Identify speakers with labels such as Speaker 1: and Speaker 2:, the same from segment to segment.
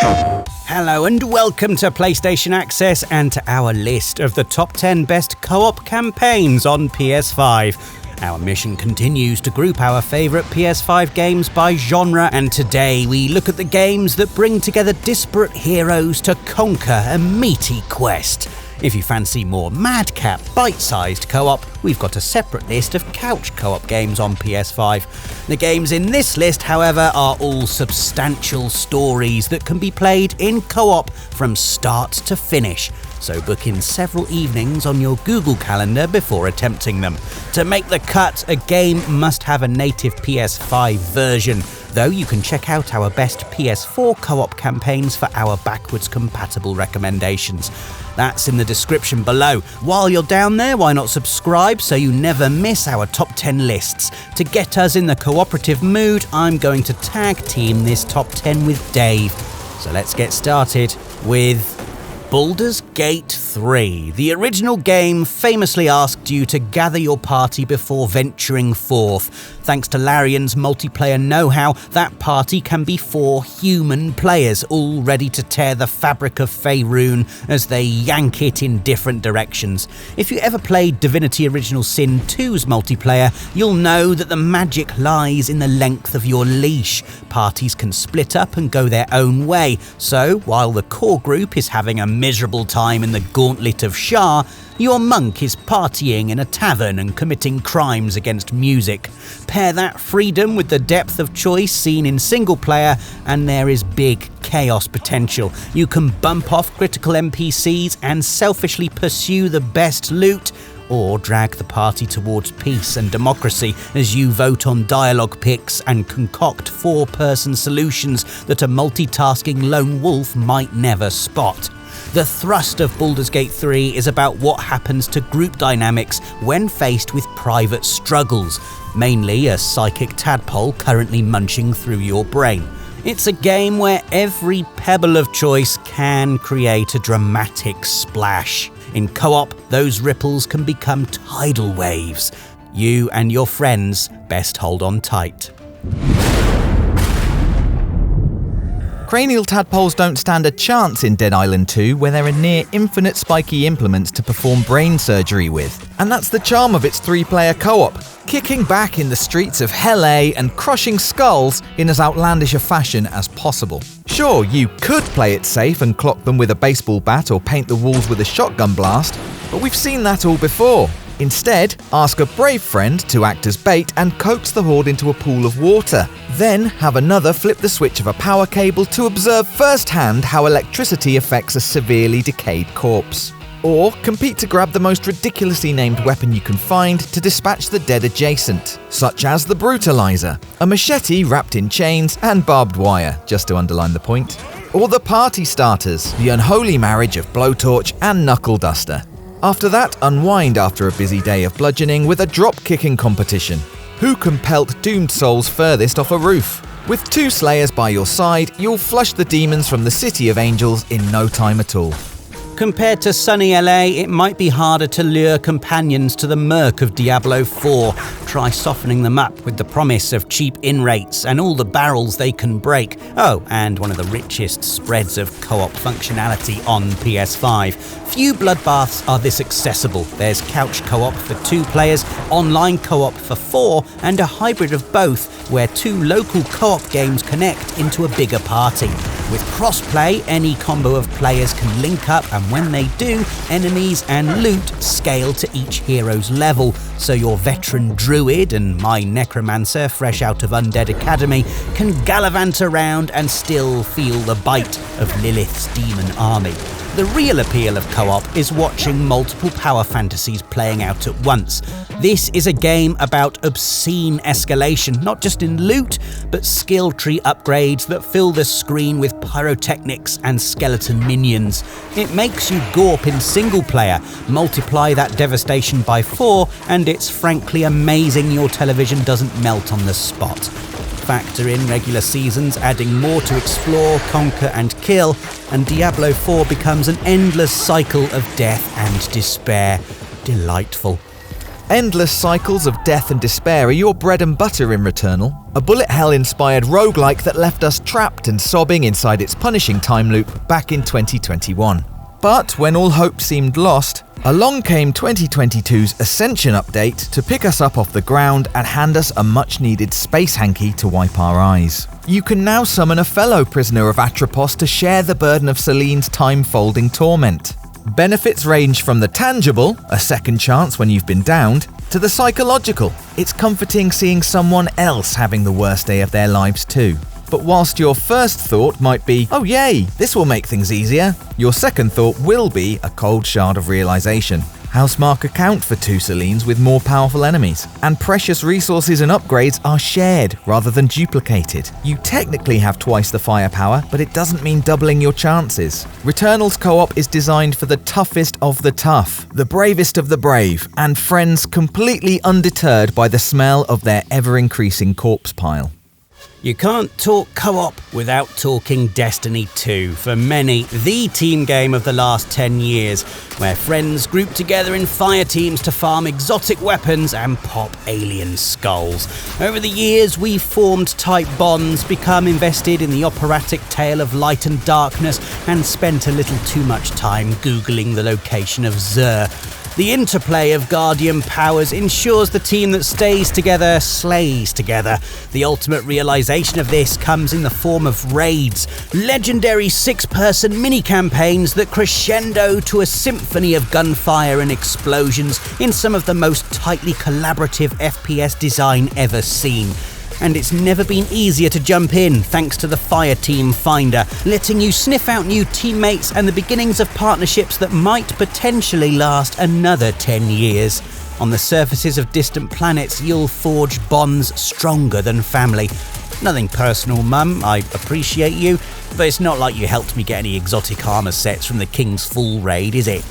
Speaker 1: Hello and welcome to PlayStation Access and to our list of the top 10 best co-op campaigns on PS5. Our mission continues to group our favourite PS5 games by genre, and today we look at the games that bring together disparate heroes to conquer a meaty quest. If you fancy more madcap, bite-sized co-op, we've got a separate list of couch co-op games on PS5. The games in this list, however, are all substantial stories that can be played in co-op from start to finish. So book in several evenings on your Google Calendar before attempting them. To make the cut, a game must have a native PS5 version, though you can check out our best PS4 co-op campaigns for our backwards compatible recommendations. That's in the description below. While you're down there, why not subscribe so you never miss our top 10 lists? To get us in the cooperative mood, I'm going to tag team this top 10 with Dave. So let's get started with Baldur's Gate 3. The original game famously asked you to gather your party before venturing forth. Thanks to Larian's multiplayer know-how, that party can be 4 human players, all ready to tear the fabric of Faerun as they yank it in different directions. If you ever played Divinity Original Sin 2's multiplayer, you'll know that the magic lies in the length of your leash. Parties can split up and go their own way, so while the core group is having a miserable time in the Gauntlet of Shah, your monk is partying in a tavern and committing crimes against music. Pair that freedom with the depth of choice seen in single player, and there is big chaos potential. You can bump off critical NPCs and selfishly pursue the best loot, or drag the party towards peace and democracy as you vote on dialogue picks and concoct 4-person solutions that a multitasking lone wolf might never spot. The thrust of Baldur's Gate 3 is about what happens to group dynamics when faced with private struggles, mainly a psychic tadpole currently munching through your brain. It's a game where every pebble of choice can create a dramatic splash. In co-op, those ripples can become tidal waves. You and your friends best hold on tight.
Speaker 2: Cranial tadpoles don't stand a chance in Dead Island 2, where there are near infinite spiky implements to perform brain surgery with. And that's the charm of its 3-player co-op, kicking back in the streets of Hell A and crushing skulls in as outlandish a fashion as possible. Sure, you could play it safe and clock them with a baseball bat or paint the walls with a shotgun blast, but we've seen that all before. Instead, ask a brave friend to act as bait and coax the horde into a pool of water. Then have another flip the switch of a power cable to observe firsthand how electricity affects a severely decayed corpse. Or compete to grab the most ridiculously named weapon you can find to dispatch the dead adjacent, such as the Brutalizer, a machete wrapped in chains and barbed wire, just to underline the point. Or the party starters, the unholy marriage of Blowtorch and Knuckle Duster. After that, unwind after a busy day of bludgeoning with a drop-kicking competition. Who can pelt doomed souls furthest off a roof? With 2 slayers by your side, you'll flush the demons from the City of Angels in no time at all.
Speaker 1: Compared to sunny LA, it might be harder to lure companions to the murk of Diablo IV. Try softening them up with the promise of cheap in-rates and all the barrels they can break. Oh, and one of the richest spreads of co-op functionality on PS5. Few bloodbaths are this accessible. There's couch co-op for 2 players, online co-op for 4, and a hybrid of both, where 2 local co-op games connect into a bigger party. With cross-play, any combo of players can link up, and when they do, enemies and loot scale to each hero's level, so your veteran druid and my necromancer fresh out of Undead Academy can gallivant around and still feel the bite of Lilith's demon army. The real appeal of co-op is watching multiple power fantasies playing out at once. This is a game about obscene escalation, not just in loot, but skill tree upgrades that fill the screen with pyrotechnics and skeleton minions. It makes you gawp in single player, multiply that devastation by 4, and it's frankly amazing your television doesn't melt on the spot. Factor in regular seasons, adding more to explore, conquer and kill, and Diablo IV becomes an endless cycle of death and despair. Delightful.
Speaker 2: Endless cycles of death and despair are your bread and butter in Returnal, a bullet hell-inspired roguelike that left us trapped and sobbing inside its punishing time loop back in 2021. But when all hope seemed lost, along came 2022's Ascension update to pick us up off the ground and hand us a much-needed space hanky to wipe our eyes. You can now summon a fellow prisoner of Atropos to share the burden of Celine's time-folding torment. Benefits range from the tangible, a second chance when you've been downed, to the psychological. It's comforting seeing someone else having the worst day of their lives too. But whilst your first thought might be, oh yay, this will make things easier, your second thought will be a cold shard of realization. Housemark account for 2 Celines with more powerful enemies, and precious resources and upgrades are shared rather than duplicated. You technically have twice the firepower, but it doesn't mean doubling your chances. Returnal's co-op is designed for the toughest of the tough, the bravest of the brave, and friends completely undeterred by the smell of their ever-increasing corpse pile.
Speaker 1: You can't talk co-op without talking Destiny 2, for many the team game of the last 10 years, where friends group together in fire teams to farm exotic weapons and pop alien skulls. Over the years, we've formed tight bonds, become invested in the operatic tale of light and darkness, and spent a little too much time Googling the location of Xur. The interplay of Guardian powers ensures the team that stays together slays together. The ultimate realization of this comes in the form of raids, legendary 6-person mini-campaigns that crescendo to a symphony of gunfire and explosions in some of the most tightly collaborative FPS design ever seen. And it's never been easier to jump in thanks to the Fire Team Finder, letting you sniff out new teammates and the beginnings of partnerships that might potentially last another 10 years. On the surfaces of distant planets, you'll forge bonds stronger than family. Nothing personal, Mum, I appreciate you, but it's not like you helped me get any exotic armor sets from the King's Fall raid, is it?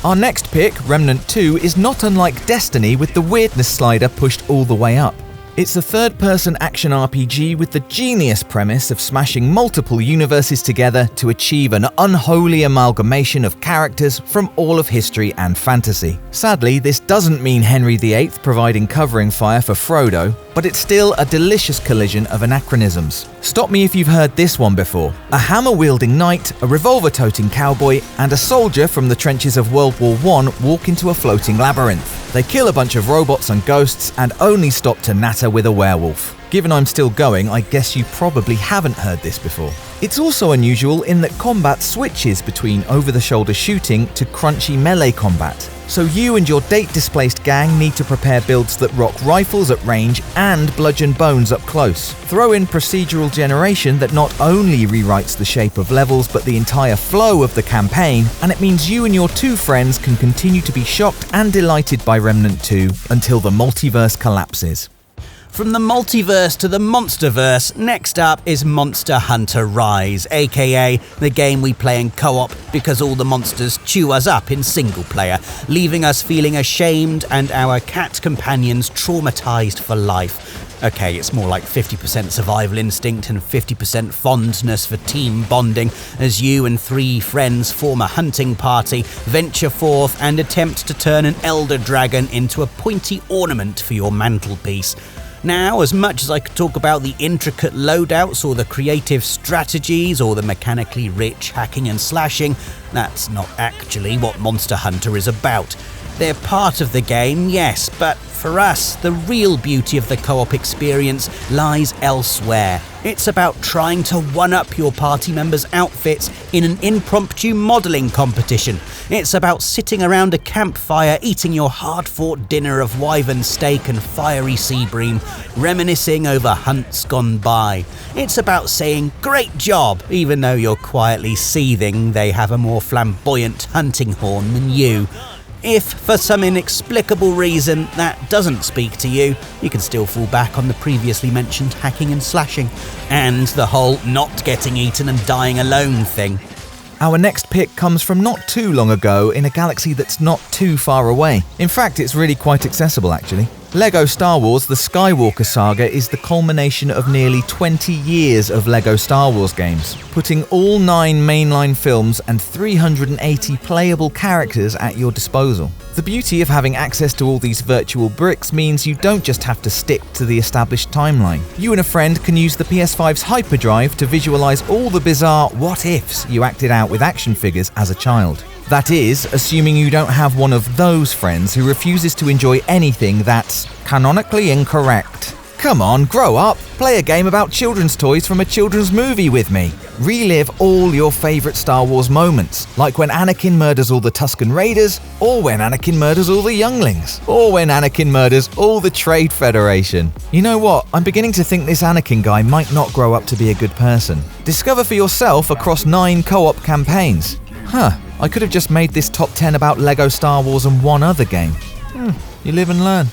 Speaker 2: Our next pick, Remnant 2, is not unlike Destiny with the weirdness slider pushed all the way up. It's a third-person action RPG with the genius premise of smashing multiple universes together to achieve an unholy amalgamation of characters from all of history and fantasy. Sadly, this doesn't mean Henry VIII providing covering fire for Frodo, but it's still a delicious collision of anachronisms. Stop me if you've heard this one before. A hammer-wielding knight, a revolver-toting cowboy, and a soldier from the trenches of World War I walk into a floating labyrinth. They kill a bunch of robots and ghosts and only stop to natter with a werewolf. Given I'm still going, I guess you probably haven't heard this before. It's also unusual in that combat switches between over-the-shoulder shooting to crunchy melee combat. So you and your date-displaced gang need to prepare builds that rock rifles at range and bludgeon bones up close. Throw in procedural generation that not only rewrites the shape of levels but the entire flow of the campaign, and it means you and your 2 friends can continue to be shocked and delighted by Remnant 2 until the multiverse collapses.
Speaker 1: From the multiverse to the monsterverse, next up is Monster Hunter Rise, aka the game we play in co-op because all the monsters chew us up in single player, leaving us feeling ashamed and our cat companions traumatized for life. Okay, it's more like 50% survival instinct and 50% fondness for team bonding as you and 3 friends form a hunting party, venture forth and attempt to turn an elder dragon into a pointy ornament for your mantelpiece. Now, as much as I could talk about the intricate loadouts or the creative strategies or the mechanically rich hacking and slashing, that's not actually what Monster Hunter is about. They're part of the game, yes, but for us, the real beauty of the co-op experience lies elsewhere. It's about trying to one-up your party members' outfits in an impromptu modelling competition. It's about sitting around a campfire eating your hard-fought dinner of wyvern steak and fiery sea bream, reminiscing over hunts gone by. It's about saying, "Great job," even though you're quietly seething they have a more flamboyant hunting horn than you. If, for some inexplicable reason, that doesn't speak to you, you can still fall back on the previously mentioned hacking and slashing, and the whole not getting eaten and dying alone thing.
Speaker 2: Our next pick comes from not too long ago in a galaxy that's not too far away. In fact, it's really quite accessible actually. LEGO Star Wars The Skywalker Saga is the culmination of nearly 20 years of LEGO Star Wars games, putting all 9 mainline films and 380 playable characters at your disposal. The beauty of having access to all these virtual bricks means you don't just have to stick to the established timeline. You and a friend can use the PS5's hyperdrive to visualize all the bizarre what-ifs you acted out with action figures as a child. That is, assuming you don't have one of those friends who refuses to enjoy anything that's canonically incorrect. Come on, grow up, play a game about children's toys from a children's movie with me. Relive all your favourite Star Wars moments, like when Anakin murders all the Tusken Raiders, or when Anakin murders all the younglings, or when Anakin murders all the Trade Federation. You know what, I'm beginning to think this Anakin guy might not grow up to be a good person. Discover for yourself across 9 co-op campaigns. I could have just made this top 10 about LEGO Star Wars and one other game. You live and learn.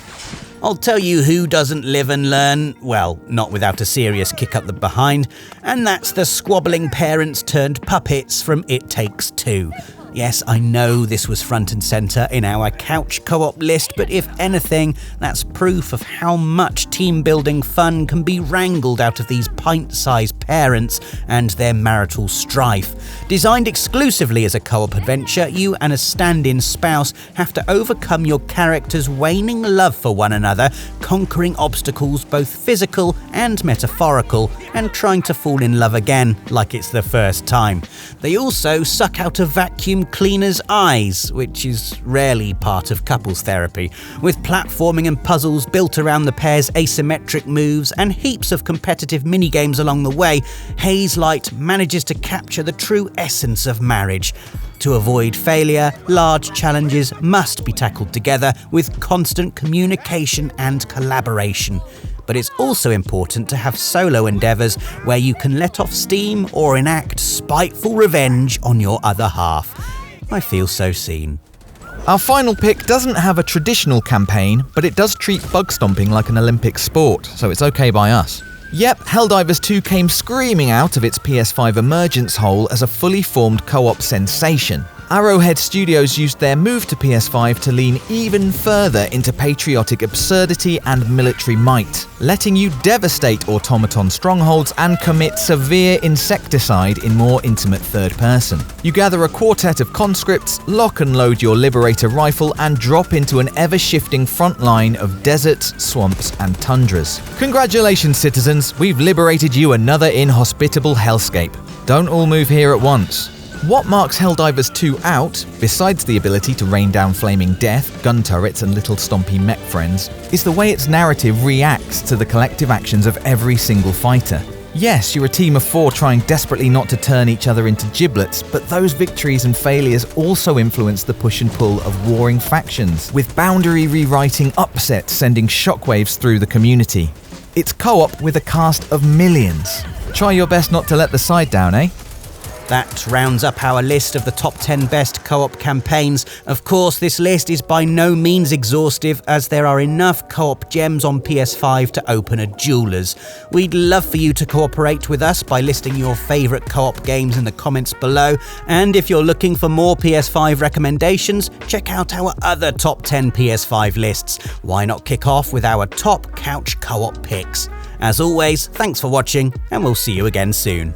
Speaker 1: I'll tell you who doesn't live and learn, well, not without a serious kick up the behind, and that's the squabbling parents turned puppets from It Takes Two. Yes, I know this was front and centre in our couch co-op list, but if anything, that's proof of how much team-building fun can be wrangled out of these pint-sized parents and their marital strife. Designed exclusively as a co-op adventure, you and a stand-in spouse have to overcome your character's waning love for one another, conquering obstacles both physical and metaphorical, and trying to fall in love again like it's the first time. They also suck out a vacuum cleaner's eyes, which is rarely part of couples therapy, with platforming and puzzles built around the pair's asymmetric moves and heaps of competitive minigames along the way. Hazelight manages to capture the true essence of marriage. To avoid failure, large challenges must be tackled together with constant communication and collaboration. But it's also important to have solo endeavours where you can let off steam or enact spiteful revenge on your other half. I feel so seen.
Speaker 2: Our final pick doesn't have a traditional campaign, but it does treat bug stomping like an Olympic sport, so it's okay by us. Yep, Helldivers 2 came screaming out of its PS5 emergence hole as a fully formed co-op sensation. Arrowhead Studios used their move to PS5 to lean even further into patriotic absurdity and military might, letting you devastate automaton strongholds and commit severe insecticide in more intimate third person. You gather a quartet of conscripts, lock and load your Liberator rifle, and drop into an ever-shifting front line of deserts, swamps, and tundras. Congratulations, citizens, we've liberated you another inhospitable hellscape. Don't all move here at once. What marks Helldivers 2 out, besides the ability to rain down flaming death, gun turrets and little stompy mech friends, is the way its narrative reacts to the collective actions of every single fighter. Yes, you're a team of 4 trying desperately not to turn each other into giblets, but those victories and failures also influence the push and pull of warring factions, with boundary rewriting upsets sending shockwaves through the community. It's co-op with a cast of millions. Try your best not to let the side down, eh?
Speaker 1: That rounds up our list of the top 10 best co-op campaigns. Of course, this list is by no means exhaustive, as there are enough co-op gems on PS5 to open a jeweler's. We'd love for you to cooperate with us by listing your favourite co-op games in the comments below, and if you're looking for more PS5 recommendations, check out our other top 10 PS5 lists. Why not kick off with our top couch co-op picks? As always, thanks for watching, and we'll see you again soon.